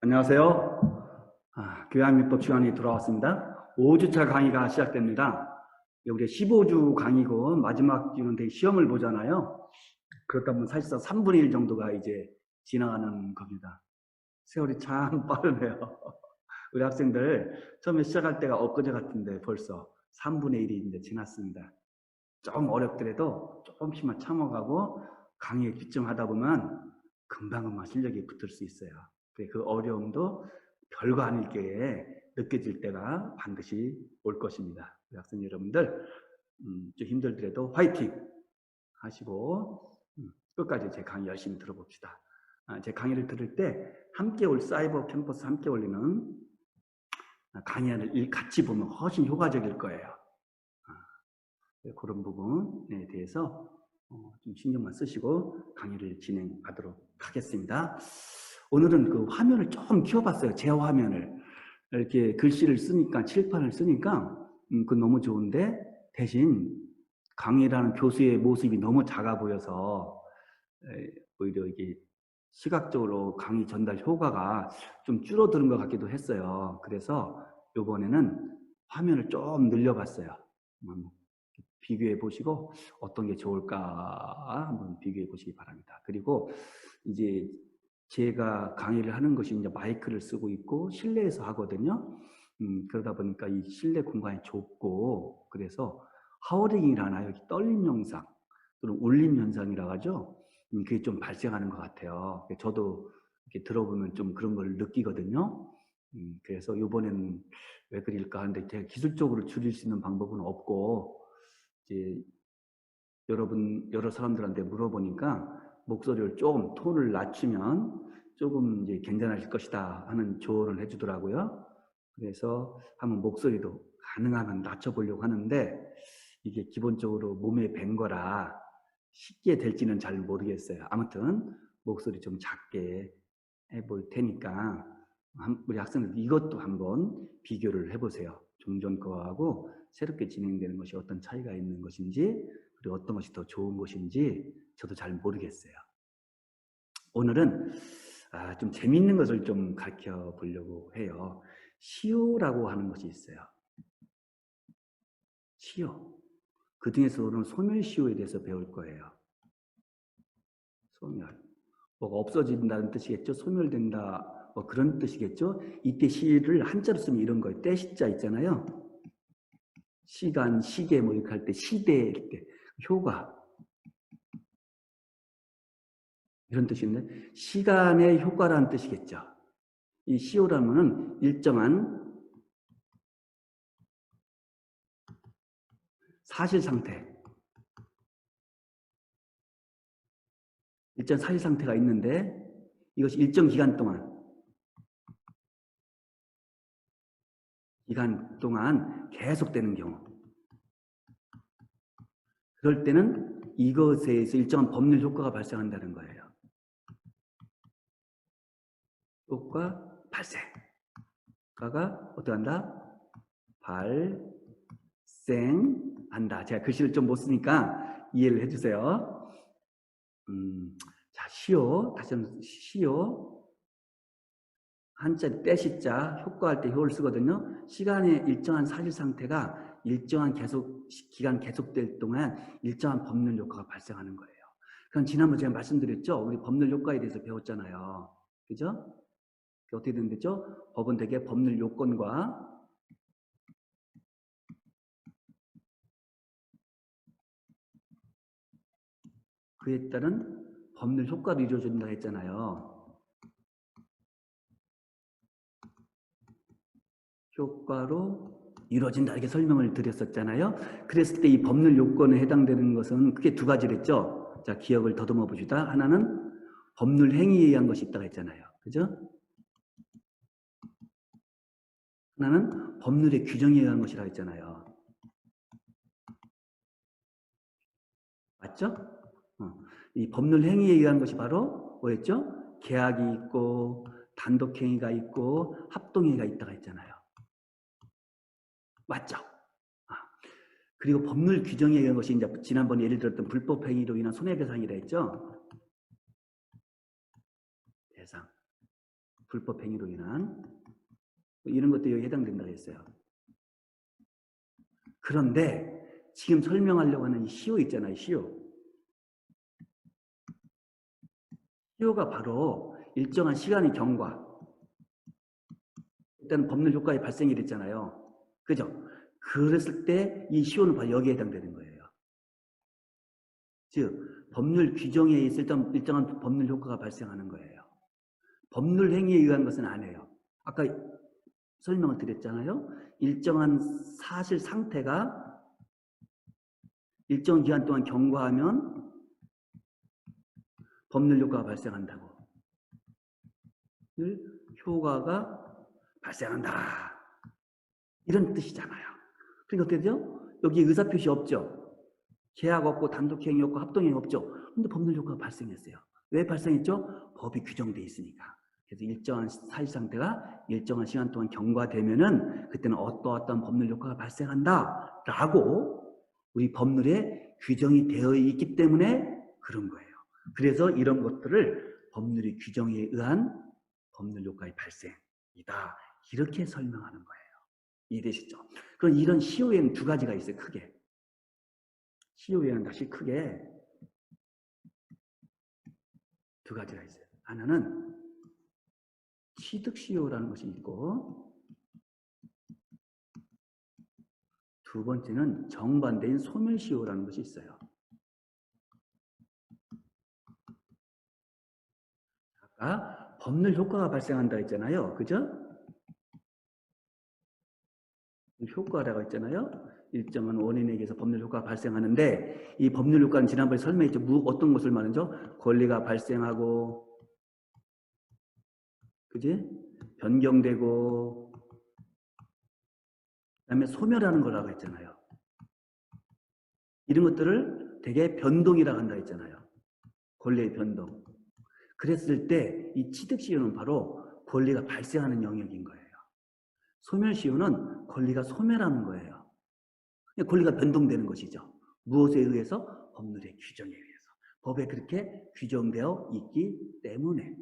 안녕하세요. 교양민법 시간이 돌아왔습니다. 5주차 강의가 시작됩니다. 우리 15주 강의고 마지막 주는 되게 시험을 보잖아요. 그렇다 보면 사실상 3분의 1 정도가 이제 지나가는 겁니다. 세월이 참 빠르네요. 우리 학생들 처음에 시작할 때가 엊그제 같은데 벌써 3분의 1이 이제 지났습니다. 좀 어렵더라도 조금씩만 참아가고 강의에 집중하다 보면 금방금방 실력이 붙을 수 있어요. 그 어려움도 별거 아닐 게 느껴질 때가 반드시 올 것입니다. 학생 여러분들 좀 힘들더라도 화이팅 하시고 끝까지 제 강의 열심히 들어봅시다. 제 강의를 들을 때 함께 올 사이버 캠퍼스 함께 올리는 강의를 같이 보면 훨씬 효과적일 거예요. 그런 부분에 대해서 좀 신경만 쓰시고 강의를 진행하도록 하겠습니다. 오늘은 그 화면을 좀 키워봤어요. 제 화면을. 이렇게 글씨를 쓰니까, 칠판을 쓰니까, 그건 너무 좋은데, 대신 강의라는 교수의 모습이 너무 작아 보여서, 오히려 이게 시각적으로 강의 전달 효과가 좀 줄어드는 것 같기도 했어요. 그래서 이번에는 화면을 좀 늘려봤어요. 비교해 보시고 어떤 게 좋을까 한번 비교해 보시기 바랍니다. 그리고 이제 제가 강의를 하는 것이 이제 마이크를 쓰고 있고 실내에서 하거든요. 그러다 보니까 이 실내 공간이 좁고 그래서 하워링이라나요? 떨림 현상 또는 울림 현상이라고 하죠. 그게 좀 발생하는 것 같아요. 저도 이렇게 들어보면 좀 그런 걸 느끼거든요. 그래서 이번에는 왜 그럴까 하는데 제가 기술적으로 줄일 수 있는 방법은 없고 이제 여러 사람들한테 물어보니까 목소리를 조금 톤을 낮추면 조금 이제 괜찮아질 것이다 하는 조언을 해주더라고요. 그래서 한번 목소리도 가능하면 낮춰보려고 하는데 이게 기본적으로 몸에 밴 거라 쉽게 될지는 잘 모르겠어요. 아무튼 목소리 좀 작게 해볼 테니까 우리 학생들 이것도 한번 비교를 해보세요. 종전 거하고 새롭게 진행되는 것이 어떤 차이가 있는 것인지 그리고 어떤 것이 더 좋은 것인지 저도 잘 모르겠어요. 오늘은 좀 재미있는 것을 좀 가르쳐 보려고 해요. 시효라고 하는 것이 있어요. 시효. 그 중에서 오늘 소멸시효에 대해서 배울 거예요. 소멸. 뭐가 없어진다는 뜻이겠죠? 소멸된다. 뭐 그런 뜻이겠죠? 이때 시를 한자로 쓰면 이런 거예요. 때시자 있잖아요. 시간, 시계 뭐 이렇게 할 때 시대 때 효과 이런 뜻인데 시간의 효과라는 뜻이겠죠. 이 시효라는 일정한 사실 상태, 일정 사실 상태가 있는데 이것이 일정 기간 동안 계속되는 경우 그럴 때는 이것에 의해서 일정한 법률 효과가 발생한다는 거예요. 효과 발생. 효과가 어떻게 한다? 발생한다. 제가 글씨를 좀 못 쓰니까 이해를 해주세요. 자, 시효. 다시 한번 시효. 한자 때시자 효과할 때 효를 쓰거든요. 시간의 일정한 사실 상태가 일정한 기간 계속될 동안 일정한 법률 효과가 발생하는 거예요. 그럼 지난번에 제가 말씀드렸죠. 우리 법률 효과에 대해서 배웠잖아요. 그죠? 어떻게 된댔죠? 법은 대개 법률 요건과 그에 따른 법률 효과로 이루어진다 했잖아요. 효과로 이루어진다 이렇게 설명을 드렸었잖아요. 그랬을 때 이 법률 요건에 해당되는 것은 크게 두 가지랬죠. 자, 기억을 더듬어 봅시다. 하나는 법률 행위에 의한 것이 있다고 했잖아요. 그죠? 하나는 법률의 규정에 의한 것이라고 했잖아요. 맞죠? 이 법률 행위에 의한 것이 바로 뭐였죠? 계약이 있고 단독행위가 있고 합동행위가 있다고 했잖아요. 맞죠? 그리고 법률 규정에 의한 것이 이제 지난번에 예를 들었던 불법행위로 인한 손해배상이라 했죠. 배상. 불법 행위로 인한 이런 것도 여기 해당된다고 했어요. 그런데 지금 설명하려고 하는 이 시효 있잖아요. 시효가 바로 일정한 시간의 경과, 일단 법률 효과의 발생이 됐잖아요. 그죠? 그랬을 때 이 시효는 바로 여기에 해당되는 거예요. 즉 법률 규정에 있을 때 일정한 법률 효과가 발생하는 거예요. 법률 행위에 의한 것은 아니에요. 아까 설명을 드렸잖아요. 일정한 사실 상태가 일정 기간 동안 경과하면 법률 효과가 발생한다고. 효과가 발생한다. 이런 뜻이잖아요. 그러니까 어떻게 되죠? 여기 의사표시 없죠? 계약 없고 단독행위 없고 합동행위 없죠? 근데 법률 효과가 발생했어요. 왜 발생했죠? 법이 규정되어 있으니까. 그래서 일정한 사실 상태가 일정한 시간 동안 경과되면은 그때는 어떠어떠한 법률 효과가 발생한다라고 우리 법률에 규정이 되어 있기 때문에 그런 거예요. 그래서 이런 것들을 법률의 규정에 의한 법률 효과의 발생이다. 이렇게 설명하는 거예요. 이해되시죠? 그럼 이런 시효에는 두 가지가 있어요. 크게. 시효에는 다시 크게 두 가지가 있어요. 하나는 취득시효라는 것이 있고 두 번째는 정반대인 소멸시효라는 것이 있어요. 아까 법률 효과가 발생한다 했잖아요. 그죠? 효과라고 했잖아요. 일정한 원인에 의해서 법률 효과가 발생하는데 이 법률 효과는 지난번에 설명했죠. 어떤 것을 말하죠? 권리가 발생하고 그지? 변경되고 그다음에 소멸하는 거라고 했잖아요. 이런 것들을 되게 변동이라고 한다 했잖아요. 권리의 변동. 그랬을 때 이 취득시효는 바로 권리가 발생하는 영역인 거예요. 소멸시효는 권리가 소멸하는 거예요. 권리가 변동되는 것이죠. 무엇에 의해서? 법률의 규정에 의해서. 법에 그렇게 규정되어 있기 때문에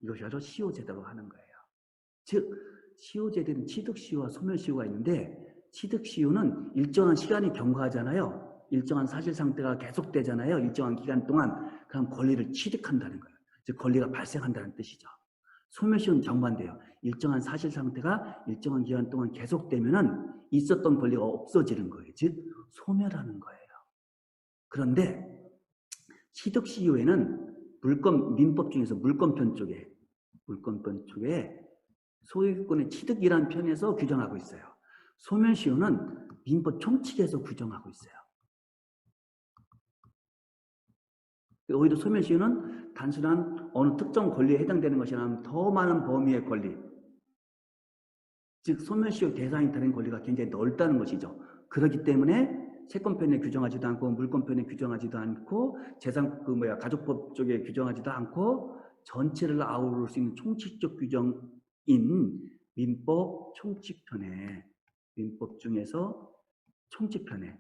이것이 바로 시효제도라고 하는 거예요. 즉 시효제도는 취득시효와 소멸시효가 있는데 취득시효는 일정한 시간이 경과하잖아요. 일정한 사실 상태가 계속되잖아요. 일정한 기간 동안 그럼 권리를 취득한다는 거예요. 즉 권리가 발생한다는 뜻이죠. 소멸시효는 정반대예요. 일정한 사실 상태가 일정한 기간 동안 계속되면은 있었던 권리가 없어지는 거예요. 즉 소멸하는 거예요. 그런데 취득시효에는 민법 중에서 물권편 쪽에 소유권의 취득이라는 편에서 규정하고 있어요. 소멸시효는 민법 총칙에서 규정하고 있어요. 오히려 소멸시효는 단순한 어느 특정 권리에 해당되는 것이 아니라 더 많은 범위의 권리, 즉 소멸시효 대상이 되는 권리가 굉장히 넓다는 것이죠. 그렇기 때문에 채권편에 규정하지도 않고 물권편에 규정하지도 않고 가족법 쪽에 규정하지도 않고 전체를 아우를 수 있는 총칙적 규정인 민법 총칙편에 민법 중에서 총칙편에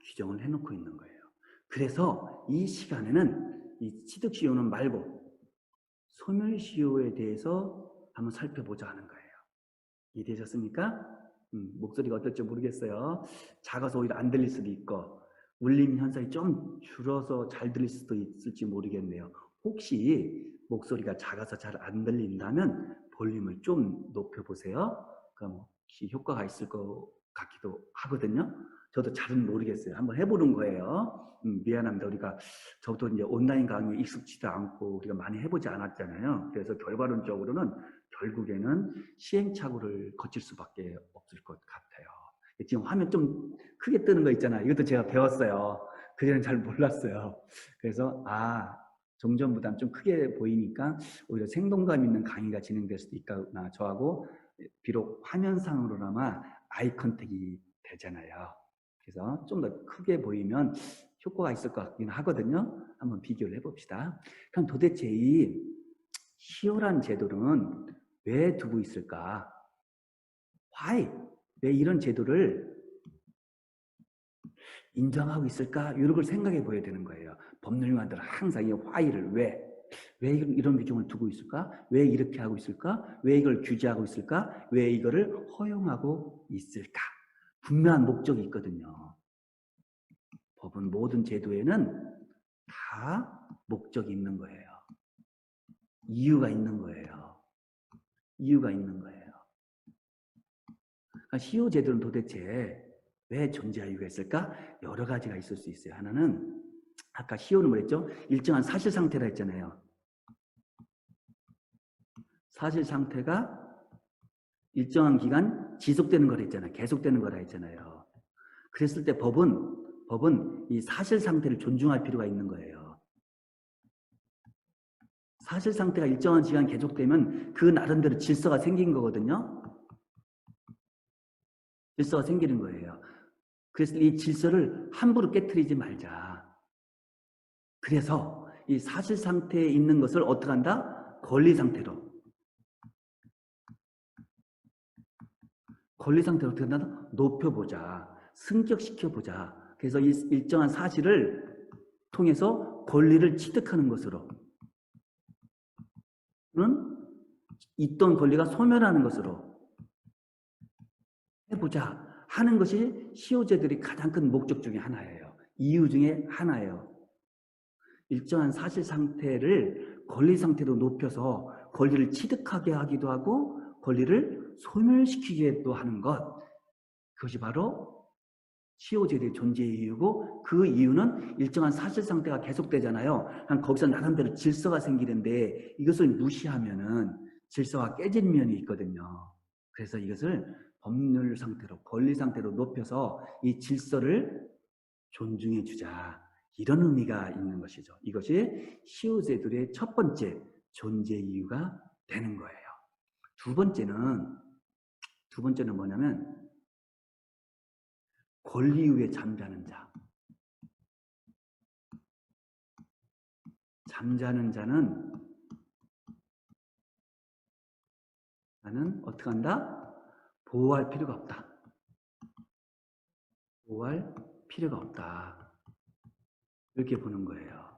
규정을 해놓고 있는 거예요. 그래서 이 시간에는 이 취득시효는 말고 소멸시효에 대해서 한번 살펴보자 하는 거예요. 이해되셨습니까? 목소리가 어떨지 모르겠어요. 작아서 오히려 안 들릴 수도 있고 울림 현상이 좀 줄어서 잘 들릴 수도 있을지 모르겠네요. 혹시 목소리가 작아서 잘 안 들린다면 볼륨을 좀 높여보세요. 그럼 혹시 효과가 있을 것 같기도 하거든요. 저도 잘은 모르겠어요. 한번 해보는 거예요. 미안합니다. 저도 이제 온라인 강의에 익숙지도 않고 우리가 많이 해보지 않았잖아요. 그래서 결과론적으로는 결국에는 시행착오를 거칠 수밖에 없을 것 같아요. 지금 화면 좀 크게 뜨는 거 있잖아요. 이것도 제가 배웠어요. 그전엔 잘 몰랐어요. 그래서 좀 전보다는 좀 크게 보이니까 오히려 생동감 있는 강의가 진행될 수도 있구나. 저하고 비록 화면상으로나마 아이 컨택이 되잖아요. 그래서 좀 더 크게 보이면 효과가 있을 것 같긴 하거든요. 한번 비교를 해봅시다. 그럼 도대체 이 시효란 제도는 왜 두고 있을까? Why? 왜 이런 제도를 인정하고 있을까? 이런 걸 생각해 보아야 되는 거예요. 법률가들은 항상 이 화의를 왜 이런 규정을 두고 있을까? 왜 이렇게 하고 있을까? 왜 이걸 규제하고 있을까? 왜 이거를 허용하고 있을까? 분명한 목적이 있거든요. 법은 모든 제도에는 다 목적이 있는 거예요. 이유가 있는 거예요. 이유가 있는 거예요. 그러니까 시효 제도는 도대체 왜 존재할 이유가 있을까? 여러 가지가 있을 수 있어요. 하나는 아까 시효는 뭐랬죠? 일정한 사실 상태라 했잖아요. 사실 상태가 일정한 기간 지속되는 거라 했잖아요. 계속되는 거라 했잖아요. 그랬을 때 법은 이 사실 상태를 존중할 필요가 있는 거예요. 사실 상태가 일정한 시간 계속되면 그 나름대로 질서가 생긴 거거든요. 질서가 생기는 거예요. 그래서 이 질서를 함부로 깨트리지 말자. 그래서 이 사실 상태에 있는 것을 어떻게 한다? 권리 상태로 어떻게 한다? 높여보자. 승격시켜보자. 그래서 이 일정한 사실을 통해서 권리를 취득하는 것으로 는 있던 권리가 소멸하는 것으로 해보자 하는 것이 시효제들이 가장 큰 목적 중에 하나예요. 이유 중에 하나예요. 일정한 사실 상태를 권리 상태로 높여서 권리를 취득하게 하기도 하고 권리를 소멸시키기도 하는 것. 그것이 바로 시효제도의 존재 이유고 그 이유는 일정한 사실 상태가 계속되잖아요. 거기서 나름대로 질서가 생기는데 이것을 무시하면은 질서가 깨진 면이 있거든요. 그래서 이것을 법률 상태로 권리 상태로 높여서 이 질서를 존중해 주자. 이런 의미가 있는 것이죠. 이것이 시효제도의 첫 번째 존재 이유가 되는 거예요. 두 번째는 뭐냐면 권리 위에 잠자는 자. 잠자는 자는 나는 어떻게 한다? 보호할 필요가 없다. 보호할 필요가 없다. 이렇게 보는 거예요.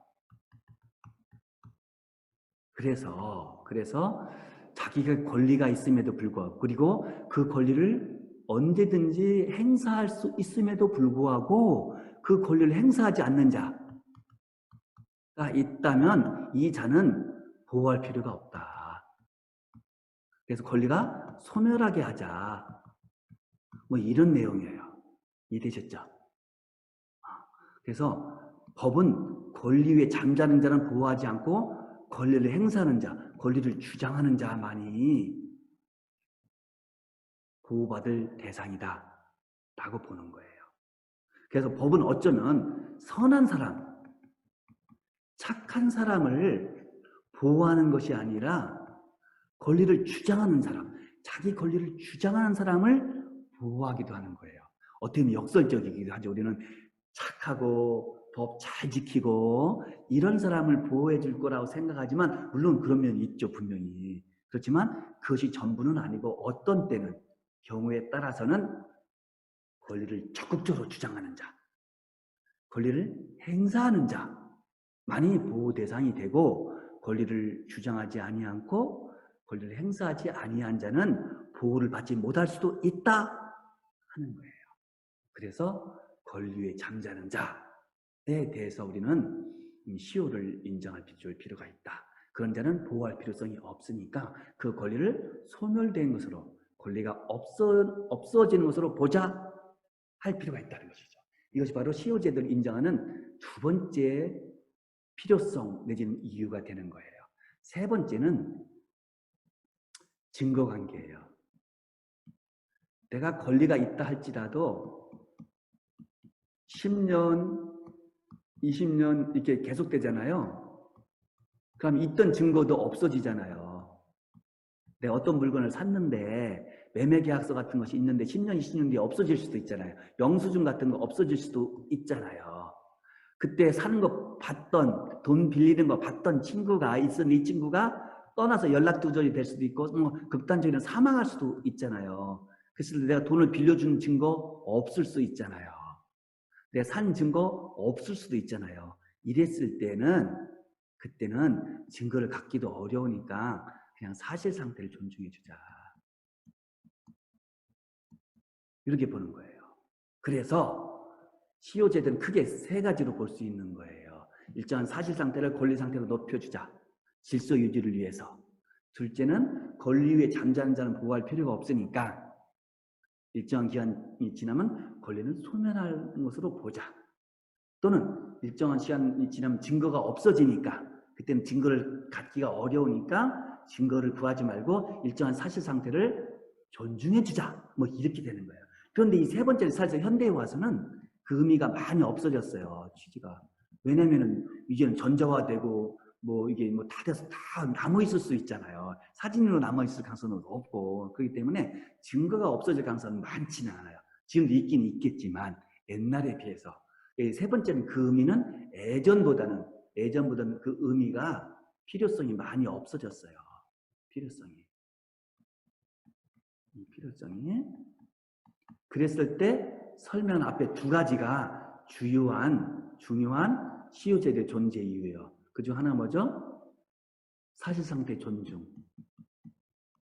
그래서 자기가 권리가 있음에도 불구하고 그리고 그 권리를 언제든지 행사할 수 있음에도 불구하고 그 권리를 행사하지 않는 자가 있다면 이 자는 보호할 필요가 없다. 그래서 권리가 소멸하게 하자. 뭐 이런 내용이에요. 이해되셨죠? 그래서 법은 권리 위에 잠자는 자는 보호하지 않고 권리를 행사하는 자, 권리를 주장하는 자만이 보호받을 대상이다 라고 보는 거예요. 그래서 법은 어쩌면 선한 사람, 착한 사람을 보호하는 것이 아니라 권리를 주장하는 사람, 자기 권리를 주장하는 사람을 보호하기도 하는 거예요. 어떻게 보면 역설적이기도 하죠. 우리는 착하고 법 잘 지키고 이런 사람을 보호해 줄 거라고 생각하지만 물론 그런 면이 있죠. 분명히. 그렇지만 그것이 전부는 아니고 어떤 때는 경우에 따라서는 권리를 적극적으로 주장하는 자, 권리를 행사하는 자만이 보호 대상이 되고 권리를 주장하지 아니하고 권리를 행사하지 아니한 자는 보호를 받지 못할 수도 있다 하는 거예요. 그래서 권리에 잠자는 자에 대해서 우리는 시효를 인정할 필요가 있다. 그런 자는 보호할 필요성이 없으니까 그 권리를 소멸된 것으로 권리가 없어지는 것으로 보자 할 필요가 있다는 것이죠. 이것이 바로 시효제도를 인정하는 두 번째 필요성 내지는 이유가 되는 거예요. 세 번째는 증거관계예요. 내가 권리가 있다 할지라도 10년, 20년 이렇게 계속되잖아요. 그럼 있던 증거도 없어지잖아요. 내가 어떤 물건을 샀는데 매매계약서 같은 것이 있는데 10년, 20년 뒤에 없어질 수도 있잖아요. 영수증 같은 거 없어질 수도 있잖아요. 그때 사는 거 봤던, 돈 빌리는 거 봤던 친구가 있었는데 이 친구가 떠나서 연락 두절이 될 수도 있고 극단적으로 사망할 수도 있잖아요. 그래서 내가 돈을 빌려준 증거 없을 수 있잖아요. 내가 산 증거 없을 수도 있잖아요. 이랬을 때는 그때는 증거를 갖기도 어려우니까 그냥 사실 상태를 존중해 주자. 이렇게 보는 거예요. 그래서 시효제도는 크게 세 가지로 볼 수 있는 거예요. 일정한 사실 상태를 권리 상태로 높여주자. 질서 유지를 위해서. 둘째는 권리 위에 잠자는 자는 보호할 필요가 없으니까 일정한 기간이 지나면 권리는 소멸하는 것으로 보자. 또는 일정한 시간이 지나면 증거가 없어지니까 그때는 증거를 갖기가 어려우니까 증거를 구하지 말고 일정한 사실 상태를 존중해 주자. 뭐 이렇게 되는 거예요. 그런데 이 세 번째 사실 현대에 와서는 그 의미가 많이 없어졌어요. 취지가. 왜냐면은 이제는 전자화되고 뭐 이게 뭐 다 돼서 다 남아 있을 수 있잖아요. 사진으로 남아 있을 가능성은 없고 그렇기 때문에 증거가 없어질 가능성은 많지는 않아요. 지금도 있긴 있겠지만 옛날에 비해서. 세 번째는 그 의미는 예전보다는 그 의미가 필요성이 많이 없어졌어요. 필요성이. 그랬을 때 설명 앞에 두 가지가 중요한 시효제도의 존재 이유예요. 그중 하나 뭐죠? 사실상태 존중.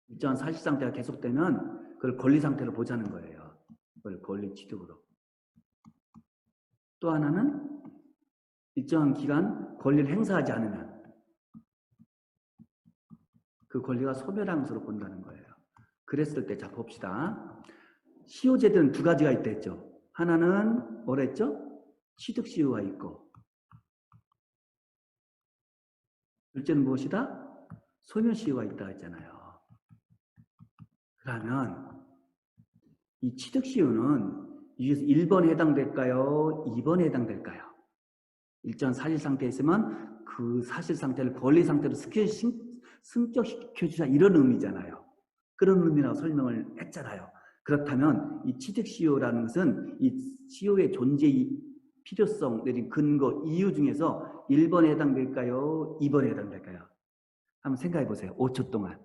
일정한 사실상태가 계속되면 그걸 권리상태로 보자는 거예요. 그걸 권리 취득으로. 또 하나는 일정한 기간 권리를 행사하지 않으면 그 권리가 소멸한 것으로 본다는 거예요. 그랬을 때 자 봅시다. 시효제도는 두 가지가 있다 했죠. 하나는 뭐라 했죠? 취득시효가 있고 둘째는 무엇이다? 소멸시효가 있다 했잖아요. 그러면 이 취득시효는 1번에 해당될까요? 2번에 해당될까요? 일정한 사실상태에 있으면 그 사실상태를 권리상태로 승격시켜주자 이런 의미잖아요. 그런 의미라고 설명을 했잖아요. 그렇다면 이 취득시효라는 것은 이 시효의 존재의 필요성 내린 근거 이유 중에서 1번에 해당될까요? 2번에 해당될까요? 한번 생각해 보세요. 5초 동안.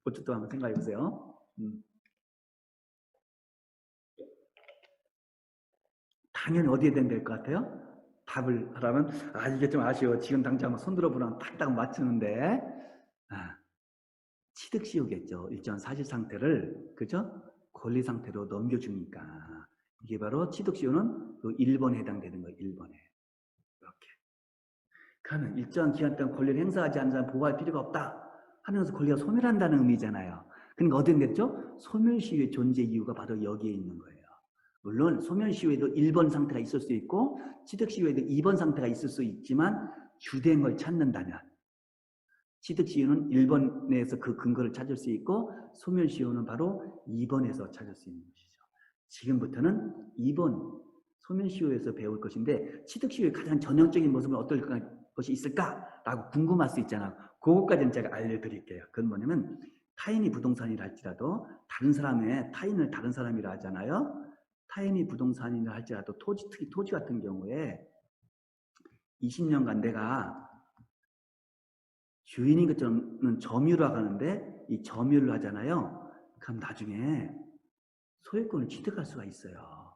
5초 동안 한번 생각해 보세요. 당연히 어디에 해당될 것 같아요? 답을 하라면 이게 좀 아쉬워. 지금 당장 손 들어보면 딱딱 맞추는데 취득시효겠죠. 일정한 사실 상태를 그죠? 권리 상태로 넘겨주니까 이게 바로 취득시효는 그 1번에 해당되는 거예요. 1번에 이렇게. 그러면 일정한 기간 동안 권리를 행사하지 않는 사람 보호할 필요가 없다 하면서 권리가 소멸한다는 의미잖아요. 그러니까 어디 됐죠? 소멸시효의 존재 이유가 바로 여기에 있는 거예요. 물론 소멸시효에도 1번 상태가 있을 수 있고 취득시효에도 2번 상태가 있을 수 있지만 주된 걸 찾는다면 취득시효는 1번에서 그 근거를 찾을 수 있고 소멸시효는 바로 2번에서 찾을 수 있는 것이죠. 지금부터는 2번 소멸시효에서 배울 것인데 취득시효의 가장 전형적인 모습은 어떨 것이 있을까라고 궁금할 수 있잖아요. 그것까지는 제가 알려드릴게요. 그건 뭐냐면 타인이 부동산이라 할지라도 다른 사람의 타인을 다른 사람이라 하잖아요. 타인이 부동산이라 할지라도 토지, 특히 토지 같은 경우에 20년간 내가 주인인 것처럼 점유를 하는데 이 점유를 하잖아요. 그럼 나중에 소유권을 취득할 수가 있어요.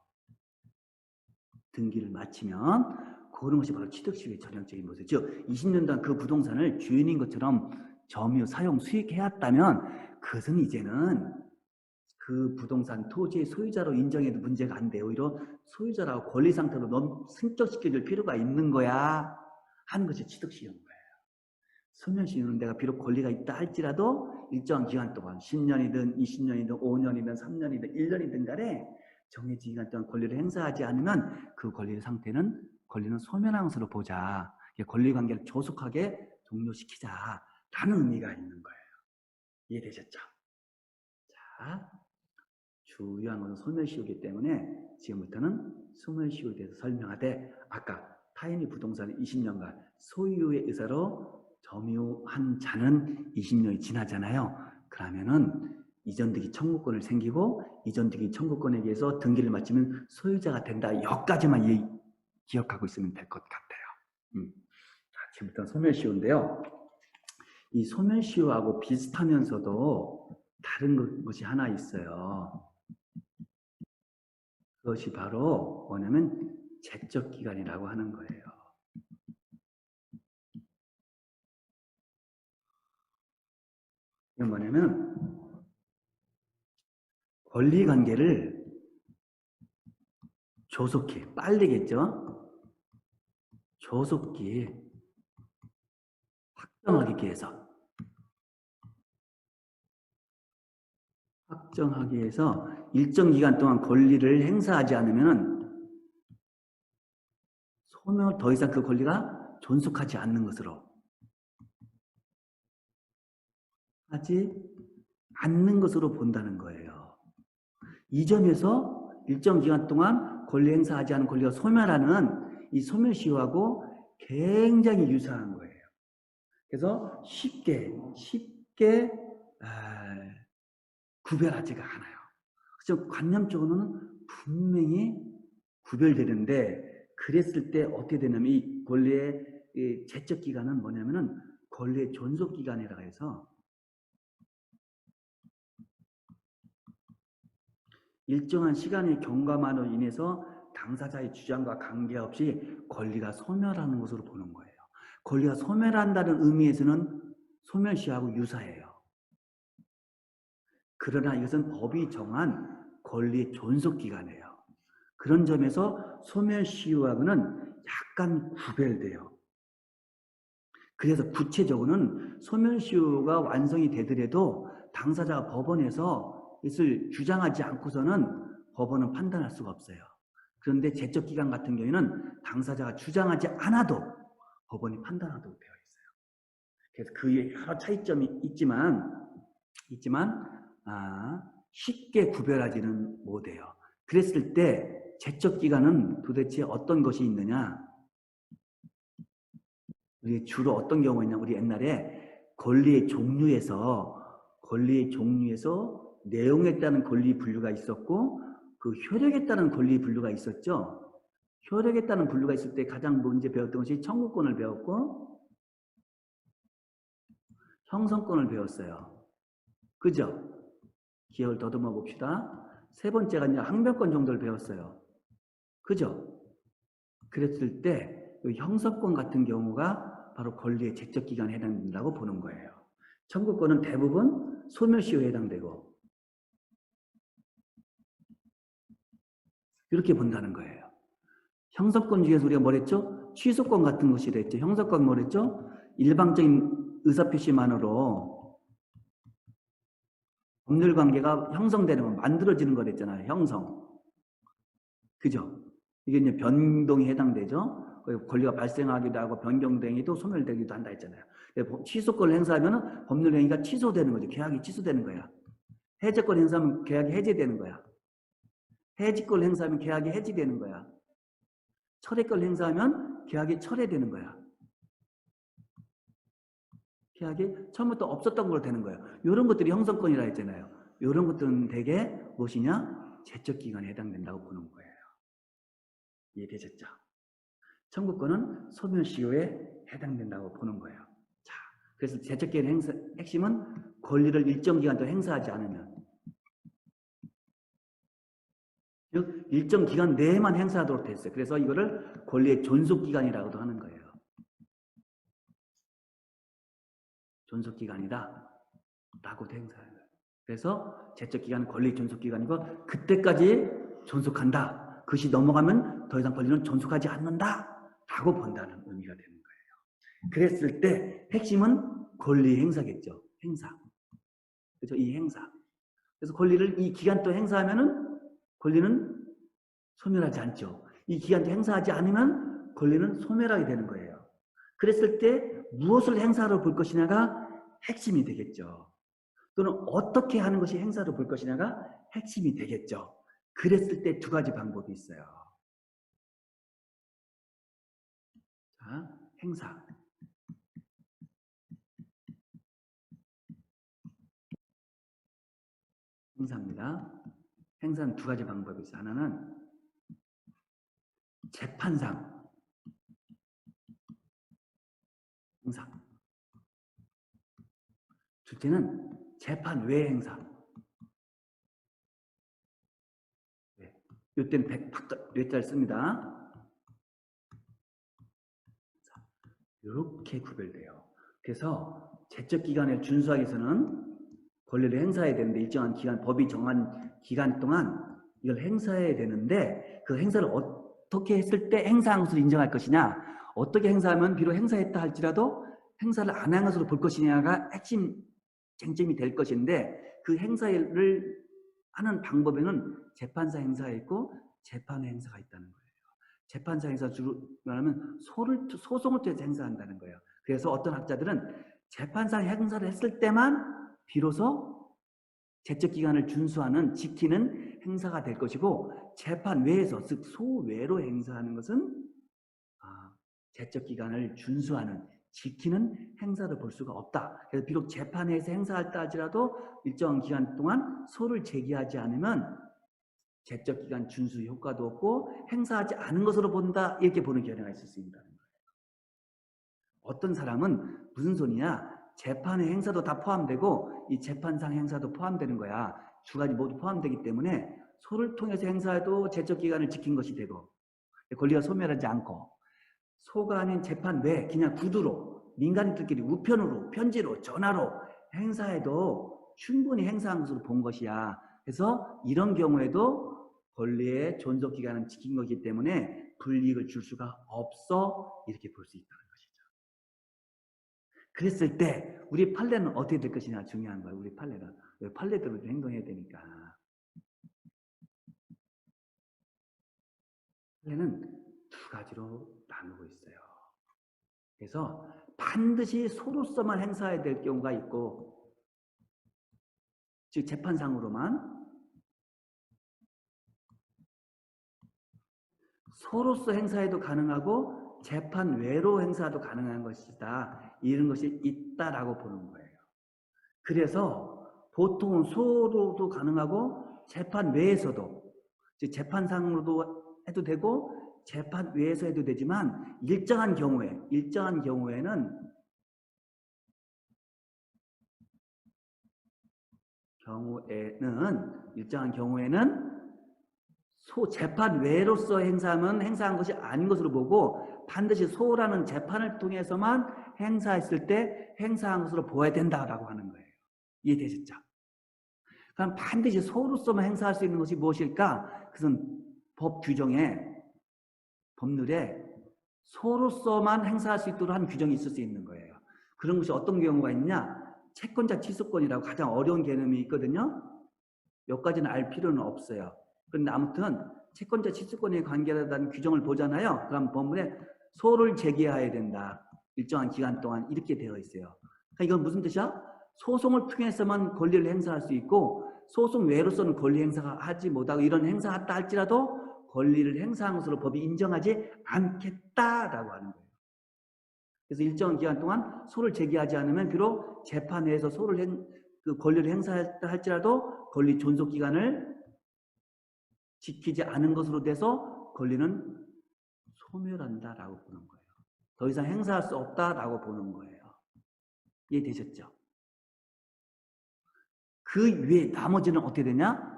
등기를 마치면 그런 것이 바로 취득시효의 전형적인 모습이죠. 20년 동안 그 부동산을 주인인 것처럼 점유, 사용, 수익해왔다면 그것은 이제는 그 부동산 토지의 소유자로 인정해도 문제가 안 돼요. 오히려 소유자라고 권리 상태로 승격시켜줄 필요가 있는 거야 하는 것이 취득시효인 거예요. 소멸시효는 내가 비록 권리가 있다 할지라도 일정한 기간 동안 10년이든 20년이든 5년이든 3년이든 1년이든 간에 정해진 기간 동안 권리를 행사하지 않으면 그 권리의 상태는 권리는 소멸한 것으로 보자. 권리관계를 조속하게 종료시키자라는 의미가 있는 거예요. 이해되셨죠? 자, 주요한 것은 소멸시효이기 때문에 지금부터는 소멸시효에 대해서 설명하되 아까 타인이 부동산을 20년간 소유의 의사로 점유한 자는 20년이 지나잖아요. 그러면은 이전등기 청구권을 생기고 이전등기 청구권에 의해서 등기를 마치면 소유자가 된다. 여기까지만 기억하고 있으면 될 것 같아요. 자, 지금부터는 소멸시효인데요. 이 소멸시효하고 비슷하면서도 다른 것이 하나 있어요. 그것이 바로 뭐냐면 제적기간이라고 하는 거예요. 이건 뭐냐면 권리관계를 조속히, 빨리겠죠? 조속히 확정하기 위해서 일정 기간 동안 권리를 행사하지 않으면 소멸, 더 이상 그 권리가 존속하지 않는 것으로 하지 않는 것으로 본다는 거예요. 이 점에서 일정 기간 동안 권리 행사하지 않은 권리가 소멸하는 이 소멸시효하고 굉장히 유사한 거예요. 그래서 쉽게 구별하지가 않아요. 그래서 관념적으로는 분명히 구별되는데, 그랬을 때 어떻게 되냐면 이 권리의 제적 기간은 뭐냐면은 권리의 존속 기간이라고 해서 일정한 시간의 경과만으로 인해서 당사자의 주장과 관계없이 권리가 소멸하는 것으로 보는 거예요. 권리가 소멸한다는 의미에서는 소멸시하고 유사해요. 그러나 이것은 법이 정한 권리의 존속기간이에요. 그런 점에서 소멸시효하고는 약간 구별돼요. 그래서 구체적으로는 소멸시효가 완성이 되더라도 당사자가 법원에서 이것을 주장하지 않고서는 법원은 판단할 수가 없어요. 그런데 제적기간 같은 경우에는 당사자가 주장하지 않아도 법원이 판단하도록 되어 있어요. 그래서 그 여러 차이점이 있지만 쉽게 구별하지는 못해요. 그랬을 때 제적기간은 도대체 어떤 것이 있느냐? 우리 주로 어떤 경우가 있냐? 우리 옛날에 권리의 종류에서 내용에 따른 권리 분류가 있었고 그 효력에 따른 권리 분류가 있었죠. 효력에 따른 분류가 있을 때 가장 먼저 배웠던 것이 청구권을 배웠고 형성권을 배웠어요. 그죠? 기억을 더듬어 봅시다. 세 번째가 이제 항변권 정도를 배웠어요. 그죠? 그랬을 때 형성권 같은 경우가 바로 권리의 제적 기간에 해당된다고 보는 거예요. 청구권은 대부분 소멸시효에 해당되고 이렇게 본다는 거예요. 형성권 중에서 우리가 뭐랬죠? 취소권 같은 것이 됐죠. 형성권 뭐랬죠? 일방적인 의사표시만으로 법률 관계가 형성되는 거, 만들어지는 거랬잖아요. 형성. 그죠? 이게 이제 변동이 해당되죠. 권리가 발생하기도 하고 변경되기도 소멸되기도 한다 했잖아요. 취소권을 행사하면 법률 행위가 취소되는 거죠. 계약이 취소되는 거야. 해제권 행사하면 계약이 해제되는 거야. 해지권 행사하면 계약이 해지되는 거야. 철회권 행사하면 계약이 철회되는 거야. 계약이 처음부터 없었던 걸로 되는 거예요. 이런 것들이 형성권이라 했잖아요. 이런 것들은 대개 무엇이냐? 제적 기간에 해당된다고 보는 거예요. 이해되셨죠? 청구권은 소멸시효에 해당된다고 보는 거예요. 자, 그래서 제적 기간의 핵심은 권리를 일정 기간 동안 행사하지 않으면, 즉 일정 기간 내에만 행사하도록 됐어요. 그래서 이거를 권리의 존속 기간이라고도 하는 거예요. 존속 기간이다 라고 행사하는 거예요. 그래서 제적 기간은 권리 존속 기간이고 그때까지 존속한다. 그것이 넘어가면 더 이상 권리는 존속하지 않는다 라고 본다는 의미가 되는 거예요. 그랬을 때 핵심은 권리 행사겠죠. 행사. 그렇죠? 이 행사. 그래서 권리를 이 기간 동안 행사하면은 권리는 소멸하지 않죠. 이 기간 동안 행사하지 않으면 권리는 소멸하게 되는 거예요. 그랬을 때 무엇을 행사로 볼 것이냐가 핵심이 되겠죠. 또는 어떻게 하는 것이 행사로 볼 것이냐가 핵심이 되겠죠. 그랬을 때 두 가지 방법이 있어요. 자, 행사. 행사입니다. 행사는 두 가지 방법이 있어요. 하나는 재판상 행사. 둘째는 재판 외 행사. 이때는 외자를 씁니다. 이렇게 구별돼요. 그래서 제적 기간을 준수하기 위해서는 권리를 행사해야 되는데 일정한 기간, 법이 정한 기간 동안 이걸 행사해야 되는데 그 행사를 어떻게 했을 때 행사한 것으로 인정할 것이냐, 어떻게 행사하면 비록 행사했다 할지라도 행사를 안 한 것으로 볼 것이냐가 핵심 쟁점이 될 것인데, 그 행사를 하는 방법에는 재판사 행사가 있고 재판의 행사가 있다는 거예요. 재판사 행사 주로 말하면 소송을 통해서 행사한다는 거예요. 그래서 어떤 학자들은 재판사 행사를 했을 때만 비로소 제적 기간을 준수하는, 지키는 행사가 될 것이고, 재판 외에서, 즉 소외로 행사하는 것은 제적 기간을 준수하는, 지키는 행사를 볼 수가 없다. 그래서 비록 재판에서 행사할다 할지라도 일정 기간 동안 소를 제기하지 않으면 제적 기간 준수 효과도 없고 행사하지 않은 것으로 본다, 이렇게 보는 견해가 있을 수 있다는 거예요. 어떤 사람은 무슨 소리냐, 재판의 행사도 다 포함되고 이 재판상 행사도 포함되는 거야. 두 가지 모두 포함되기 때문에 소를 통해서 행사해도 제적 기간을 지킨 것이 되고 권리가 소멸하지 않고, 소가 아닌 재판 외 그냥 구두로 민간인들끼리 우편으로, 편지로, 전화로 행사해도 충분히 행사한 것으로 본 것이야. 그래서 이런 경우에도 권리의 존속 기간은 지킨 것이기 때문에 불이익을 줄 수가 없어, 이렇게 볼 수 있다는 것이죠. 그랬을 때 우리 판례는 어떻게 될 것이냐 중요한 거예요. 우리 판례가 판례대로 행동해야 되니까. 판례는 두 가지로 나누고 있어요. 그래서 반드시 소로서만 행사해야 될 경우가 있고, 즉 재판상으로만 소로서 행사해도 가능하고 재판 외로 행사도 가능한 것이다, 이런 것이 있다라고 보는 거예요. 그래서 보통은 소로도 가능하고 재판 외에서도, 즉 재판상으로도 해도 되고 재판 외에서 해도 되지만 일정한 경우에는 재판 외로서 행사하면 행사한 것이 아닌 것으로 보고, 반드시 소라는 재판을 통해서만 행사했을 때 행사한 것으로 보아야 된다라고 하는 거예요. 이해되셨죠? 그럼 반드시 소로서만 행사할 수 있는 것이 무엇일까? 그것은 법 규정에, 법률에 소로서만 행사할 수 있도록 한 규정이 있을 수 있는 거예요. 그런 것이 어떤 경우가 있냐? 채권자 취소권이라고 가장 어려운 개념이 있거든요. 몇 가지는 알 필요는 없어요. 그런데 아무튼 채권자 취소권에 관계되는 규정을 보잖아요. 그럼 법률에 소를 제기해야 된다, 일정한 기간 동안, 이렇게 되어 있어요. 그러니까 이건 무슨 뜻이야? 소송을 통해서만 권리를 행사할 수 있고 소송 외로서는 권리 행사가 하지 못하고, 이런 행사했다 할지라도 권리를 권리행사한 것으로 법이 인정하지 않겠다라고 하는 거예요. 그래서 일정한 기간 동안 소를 제기하지 않으면 비록 재판에서 그 권리를 행사했다 할지라도 권리 존속 기간을 지키지 않은 것으로 돼서 권리는 소멸한다라고 보는 거예요. 더 이상 행사할 수 없다라고 보는 거예요. 이해되셨죠? 그 외에 나머지는 어떻게 되냐?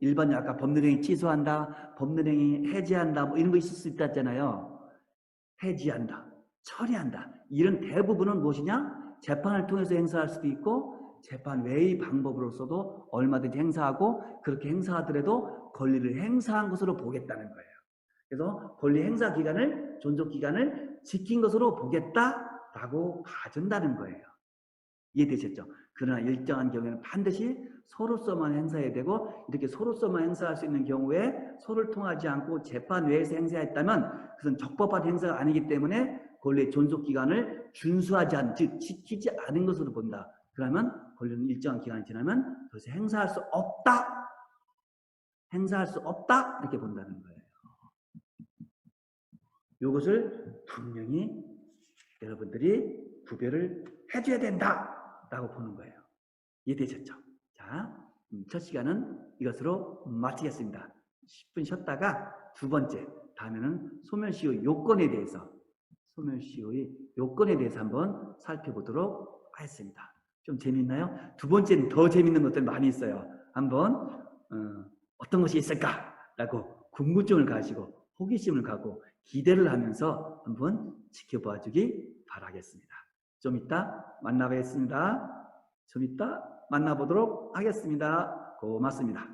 일반적으로 아까 법률행위 취소한다, 법률행위 해지한다, 뭐 이런 거 있을 수 있다 했잖아요. 해지한다, 처리한다, 이런 대부분은 무엇이냐? 재판을 통해서 행사할 수도 있고 재판 외의 방법으로서도 얼마든지 행사하고, 그렇게 행사하더라도 권리를 행사한 것으로 보겠다는 거예요. 그래서 권리 행사 기간을, 존속 기간을 지킨 것으로 보겠다라고 봐준다는 거예요. 이해되셨죠? 그러나 일정한 경우에는 반드시 소로서만 행사해야 되고, 이렇게 소로서만 행사할 수 있는 경우에 소를 통하지 않고 재판 외에서 행사했다면 그것은 적법한 행사가 아니기 때문에 권리의 존속 기간을 준수하지 않은, 즉 지키지 않은 것으로 본다. 그러면 권리는 일정한 기간이 지나면 그것을 행사할 수 없다, 이렇게 본다는 거예요. 이것을 분명히 여러분들이 구별을 해줘야 된다라고 보는 거예요. 이해되셨죠? 자, 첫 시간은 이것으로 마치겠습니다. 10분 쉬었다가 두 번째, 다음에는 소멸시효 요건에 대해서 한번 살펴보도록 하겠습니다. 좀 재밌나요? 두 번째는 더 재밌는 것들 많이 있어요. 한번 어떤 것이 있을까라고 궁금증을 가지고 호기심을 갖고 기대를 하면서 한번 지켜봐 주기 바라겠습니다. 좀 이따 만나뵙겠습니다. 좀 이따 만나보도록 하겠습니다. 고맙습니다.